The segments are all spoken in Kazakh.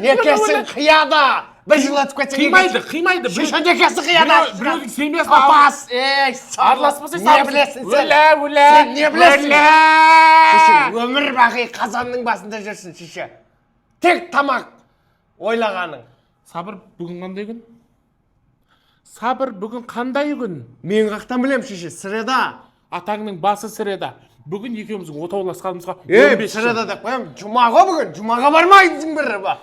Некесін қияда. Бір жылатып кетсе Қимайды. Шеше некесі қияда. Біреудің семьясын Папас, араласпаса не білесің сен? Сен не білесің? Шеше, өмір бақи қазанның басында жүрсің, шеше. Тек тамақ ойлағаның. Сабыр, бүгін қандай күн? Сабыр, бүгін қандай күн? Мен қақтан білем, шеше, сіреда. Атаңның басы сіреді. Бүгін екеуміздің отауласқанымызға 15 жыл. Сіреда деп қоям, жұмаға бүгін. Жұмаға бармайсың бірі ба?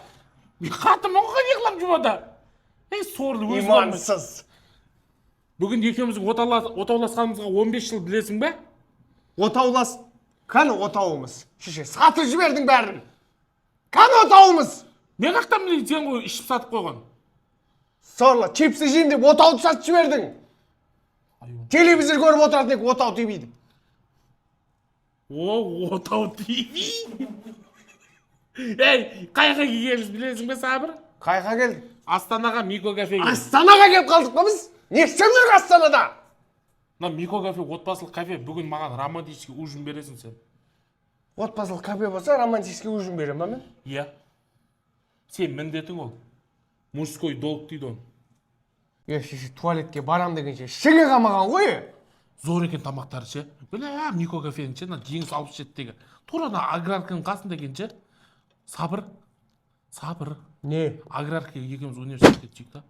Қатым оңға не қылам жұмада? Сорлы өзі имансыз. Бүгін екеуміздің отауласқанымызға 15 жыл білесің бе? Отаулас. Қаны отауымыз? Шеше, сатып жібердің бәрін. Қаны отауымыз? Мен қақтан білейін, сен ғой ішіп сатып қойған. Сорлы, чипсы жейін деп отауды сатып жібердің. Телевизор көріп отыратын ек отау тимейді. Отау тимейді. Қайқа келгеніміз білесің бе, Сабыр? Қайқа келдің? Астанаға Мико кафеге. Астанаға келіп қалдық па біз? Не істеп жүрік Астанада? Мико кафе отбасылық кафе. Бүгін маған романтический ужин бересің сен. Отбасылық кафе болса романтический ужин берем ба мен? Иә. Сен міндетің ол. Мужской долг дейді он. Шеше, туалетке барам дегенше шеге қамаған ғой. Зор екен тамақтары ше. Мико кафенің ше, жеңіс алып шеттегі. Тура аграрканың қасында екен ше. Сабыр. Не? Аграрка екеуміз университетке түсейік та.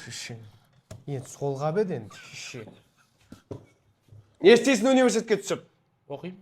Шеше. Енді солға беді енді, шеше. Не істейсің университетке түсіп? Оқимын.